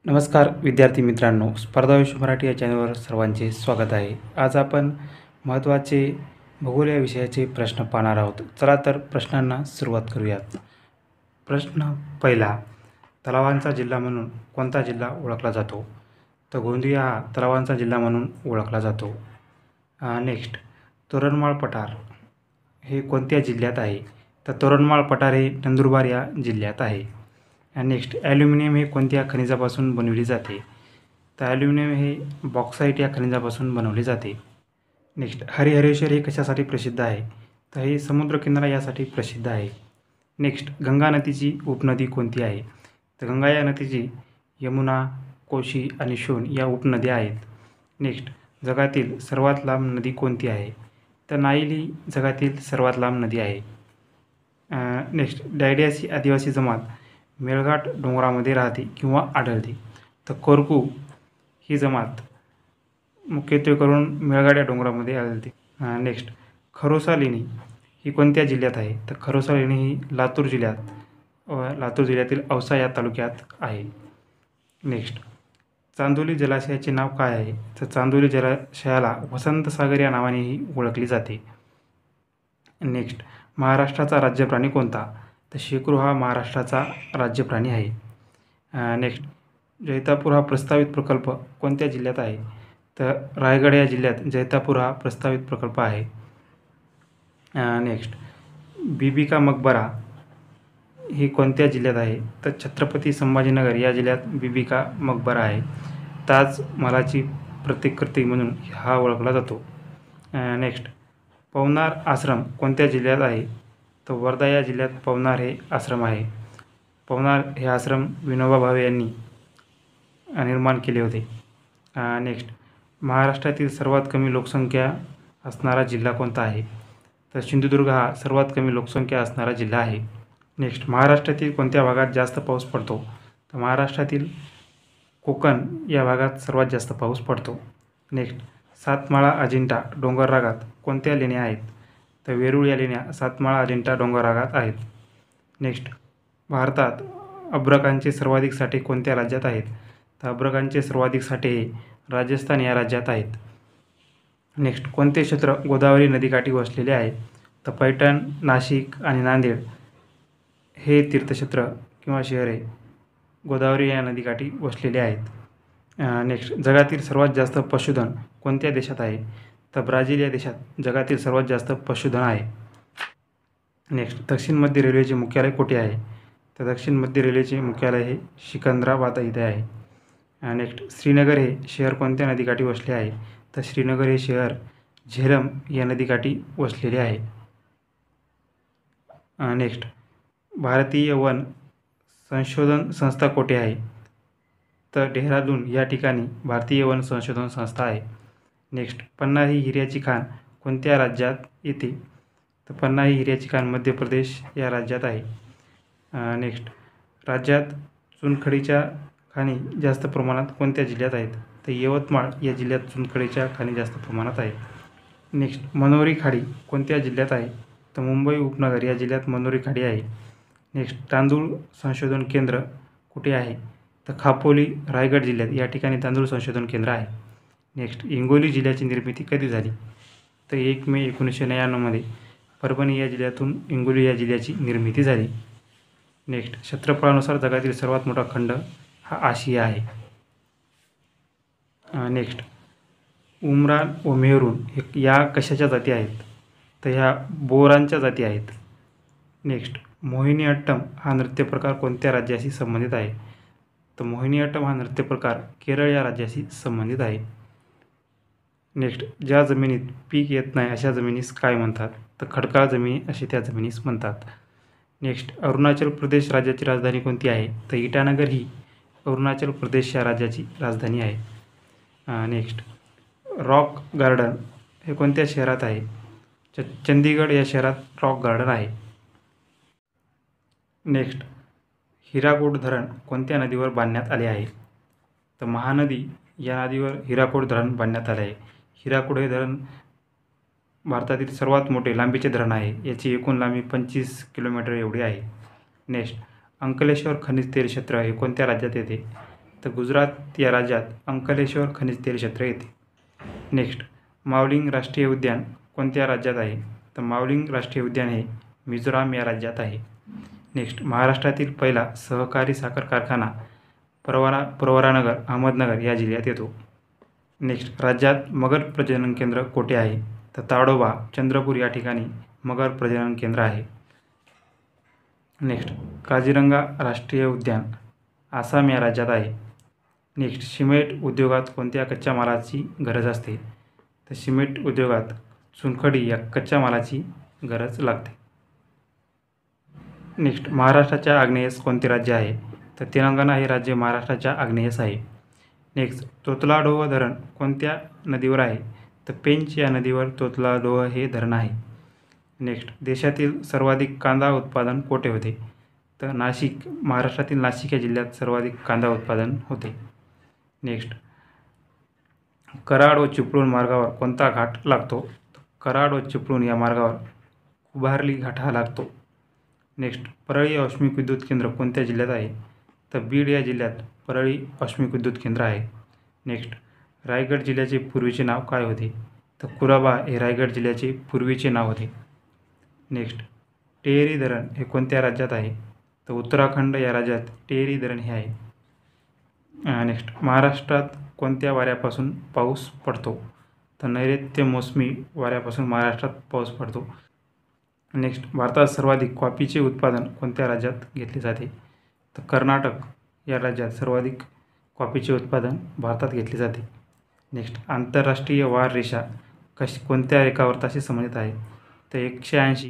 नमस्कार विद्यार्थी मित्रांनो, स्पर्धा विश्व मराठी या चॅनलवर सर्वांचे स्वागत आहे. आज आपण महत्त्वाचे भूगोल या विषयाचे प्रश्न पाहणार आहोत. चला तर प्रश्नांना सुरुवात करूयात. प्रश्न पहिला, तलावांचा जिल्हा म्हणून कोणता जिल्हा ओळखला जातो? तर गोंदिया हा तलावांचा जिल्हा म्हणून ओळखला जातो. नेक्स्ट, तोरणमाळ पठार हे कोणत्या जिल्ह्यात आहे? तर तोरणमाळ पठार हे नंदुरबार या जिल्ह्यात आहे. नेक्स्ट, ॲल्युमिनियम हे कोणत्या खनिजापासून बनविले जाते? तर ॲल्युमिनियम हे बॉक्साईट या खनिजापासून बनवले जाते. नेक्स्ट, हरिहरेश्वर हे कशासाठी प्रसिद्ध आहे? तर हे समुद्रकिनारा यासाठी प्रसिद्ध आहे. नेक्स्ट, गंगा नदीची उपनदी कोणती आहे? तर गंगा या नदीची यमुना, कोशी आणि शोण या उपनद्या आहेत. नेक्स्ट, जगातील सर्वात लांब नदी कोणती आहे? तर नाईल ही जगातील सर्वात लांब नदी आहे. नेक्स्ट, डायडियासी आदिवासी जमात मेळघाट डोंगरामध्ये राहते किंवा आढळते. तर कोरकू ही जमात मुख्यत्वे करून मेळघाट या डोंगरामध्ये आढळते. नेक्स्ट, खरोसा लेणी ही कोणत्या जिल्ह्यात आहे? तर खरोसा लेणी ही लातूर जिल्ह्यातील औसा या तालुक्यात आहे. नेक्स्ट, चांदोली जलाशयाचे नाव काय आहे? तर चांदोली जलाशयाला वसंत सागर या नावानेही ओळखले जाते. नेक्स्ट, महाराष्ट्राचा राज्यप्राणी कोणता? तर शेकरू हा महाराष्ट्राचा राज्यप्राणी आहे. नेक्स्ट, जैतापूर हा प्रस्तावित प्रकल्प कोणत्या जिल्ह्यात आहे? तर रायगड या जिल्ह्यात जैतापूर हा प्रस्तावित प्रकल्प आहे. नेक्स्ट, बीबी का मकबरा ही कोणत्या जिल्ह्यात आहे? तर छत्रपती संभाजीनगर या जिल्ह्यात बीबी का मकबरा आहे. ताजमहालाची प्रतिकृती म्हणून हा ओळखला जातो. नेक्स्ट, पवनार आश्रम कोणत्या जिल्ह्यात आहे? तर वर्धा या जिल्ह्यात पवनार हे आश्रम आहे. पवनार हे आश्रम विनोबा भावे यांनी निर्माण केले होते. नेक्स्ट, महाराष्ट्रातील सर्वात कमी लोकसंख्या असणारा जिल्हा कोणता आहे? तर सिंधुदुर्ग हा सर्वात कमी लोकसंख्या असणारा जिल्हा आहे. नेक्स्ट, महाराष्ट्रातील कोणत्या भागात जास्त पाऊस पडतो? तर महाराष्ट्रातील कोकण या भागात सर्वात जास्त पाऊस पडतो. नेक्स्ट, सातमाळा अजिंठा डोंगर रागात कोणत्या लेण्या आहेत? तर वेरूळ या लेण्या सातमाळा अजिंठा डोंगर रागात आहेत. नेक्स्ट, भारतात अभ्रकांचे सर्वाधिक साठे कोणत्या राज्यात आहेत? तर अभ्रकांचे सर्वाधिक साठे हे राजस्थान या राज्यात आहेत. नेक्स्ट, कोणते क्षेत्र गोदावरी नदीकाठी वसलेले आहे? तर पैठण, नाशिक आणि नांदेड हे तीर्थक्षेत्र किंवा शहरे गोदावरी या नदीकाठी वसलेले आहेत. नेक्स्ट, जगातील सर्वात जास्त पशुधन कोणत्या देशात आहे? तर ब्राझील या देशात जगातील सर्वात जास्त पशुधन आहे. नेक्स्ट, दक्षिण मध्य रेल्वेचे मुख्यालय कुठे आहे? तर दक्षिण मध्य रेल्वेचे मुख्यालय हे सिकंदराबाद इथे आहे. नेक्स्ट, श्रीनगर हे शहर कोणत्या नदीकाठी वसले आहे? तर श्रीनगर हे शहर झेलम या नदीकाठी वसलेले आहे. नेक्स्ट, भारतीय वन संशोधन संस्था कुठे आहे? तर डेहराडून या ठिकाणी भारतीय वन संशोधन संस्था आहे. नेक्स्ट, पन्ना ही हिऱ्याची खाण कोणत्या राज्यात येते? तर पन्ना ही हिऱ्याची खाण मध्य प्रदेश या राज्यात आहे. नेक्स्ट, राज्यात चुनखडीच्या खाणी जास्त प्रमाणात कोणत्या जिल्ह्यात आहेत? तर यवतमाळ या जिल्ह्यात चुनखडीच्या खाणी जास्त प्रमाणात आहेत. नेक्स्ट, मनोरी खाडी कोणत्या जिल्ह्यात आहे? तर मुंबई उपनगर या जिल्ह्यात मनोरी खाडी आहे. नेक्स्ट, तांदूळ संशोधन केंद्र कुठे आहे? तर खापोली रायगड जिल्ह्यात या ठिकाणी तांदूळ संशोधन केंद्र आहे. नेक्स्ट, हिंगोली जिल्ह्याची निर्मिती कधी झाली? तर 1 मे 1999 परभणी या जिल्ह्यातून हिंगोली या जिल्ह्याची निर्मिती झाली. नेक्स्ट, क्षेत्रफळानुसार जगातील सर्वात मोठा खंड हा आशिया आहे. नेक्स्ट, उमरान व मेहरून हे या कशाच्या जाती आहेत? तर ह्या बोरांच्या जाती आहेत. नेक्स्ट, मोहिनीअट्टम हा नृत्यप्रकार कोणत्या राज्याशी संबंधित आहे? तर मोहिनीअट्टम हा नृत्यप्रकार केरळ या राज्याशी संबंधित आहे. नेक्स्ट, ज्या जमिनीत पीक येत नाही अशा जमिनीस काय म्हणतात? तर खडकाळ जमिनी असे त्या जमिनीस म्हणतात. नेक्स्ट, अरुणाचल प्रदेश राज्याची राजधानी कोणती आहे? तर इटानगर ही अरुणाचल प्रदेश या राज्याची राजधानी आहे. नेक्स्ट, रॉक गार्डन हे कोणत्या शहरात आहे? चंदीगड या शहरात रॉक गार्डन आहे. नेक्स्ट, हिराकूड धरण कोणत्या नदीवर बांधण्यात आले आहे? तर महानदी या नदीवर हिराकूड धरण बांधण्यात आले आहे. हिराकूड हे धरण भारतातील सर्वात मोठे लांबीचे धरण आहे. याची एकूण लांबी 25 किलोमीटर एवढी आहे. नेक्स्ट, अंकलेश्वर खनिज तेल क्षेत्र हे कोणत्या राज्यात येते? तर गुजरात या राज्यात अंकलेश्वर खनिज तेल क्षेत्र येते. नेक्स्ट, मावलिंग राष्ट्रीय उद्यान कोणत्या राज्यात आहे? तर मावलिंग राष्ट्रीय उद्यान हे मिझोराम या राज्यात आहे. नेक्स्ट, महाराष्ट्रातील पहिला सहकारी साखर कारखाना प्रवरानगर अहमदनगर या जिल्ह्यात येतो. नेक्स्ट, राज्यात मगर प्रजनन केंद्र कोठे आहे? तर ताडोबा चंद्रपूर या ठिकाणी मगर प्रजनन केंद्र आहे. नेक्स्ट, काझीरंगा राष्ट्रीय उद्यान आसाम या राज्यात आहे. नेक्स्ट, सिमेंट उद्योगात कोणत्या कच्च्या मालाची गरज असते? तर सिमेंट उद्योगात चुनखडी या कच्च्या मालाची गरज लागते. नेक्स्ट, महाराष्ट्राच्या आग्नेयेस कोणते राज्य आहे? तर तेलंगणा हे राज्य महाराष्ट्राच्या आग्नेयेस आहे. नेक्स्ट, तोतलाडोह धरण कोणत्या नदीवर आहे? तर पेंच या नदीवर तोतलाडोह हे धरण आहे. नेक्स्ट, देशातील सर्वाधिक कांदा उत्पादन कोठे होते? तर नाशिक, महाराष्ट्रातील नाशिक या जिल्ह्यात सर्वाधिक कांदा उत्पादन होते. नेक्स्ट, कराड व चिपळूण मार्गावर कोणता घाट लागतो? कराड व चिपळूण या मार्गावर कुभारली घाट हा लागतो. नेक्स्ट, परळी औष्णिक विद्युत केंद्र कोणत्या जिल्ह्यात आहे? तर बीड या जिल्ह्यात परळी औष्णिक विद्युत केंद्र आहे. नेक्स्ट, रायगड जिल्ह्याचे पूर्वीचे नाव काय होते? तर कुराबा हे रायगड जिल्ह्याचे पूर्वीचे नाव होते. नेक्स्ट, टेहरी धरण हे कोणत्या राज्यात आहे? तर उत्तराखंड या राज्यात टेहरी धरण हे आहे. नेक्स्ट, महाराष्ट्रात कोणत्या वाऱ्यापासून पाऊस पडतो? तर नैऋत्य मोसमी वाऱ्यापासून महाराष्ट्रात पाऊस पडतो. नेक्स्ट, भारतात सर्वाधिक कॉफीचे उत्पादन कोणत्या राज्यात घेतले जाते? तर कर्नाटक या राज्यात सर्वाधिक कॉफीचे उत्पादन भारतात घेतले जाते. नेक्स्ट, आंतरराष्ट्रीय वार रेषा कोणत्या रेखावर ताशी संबंधित आहे? तर 180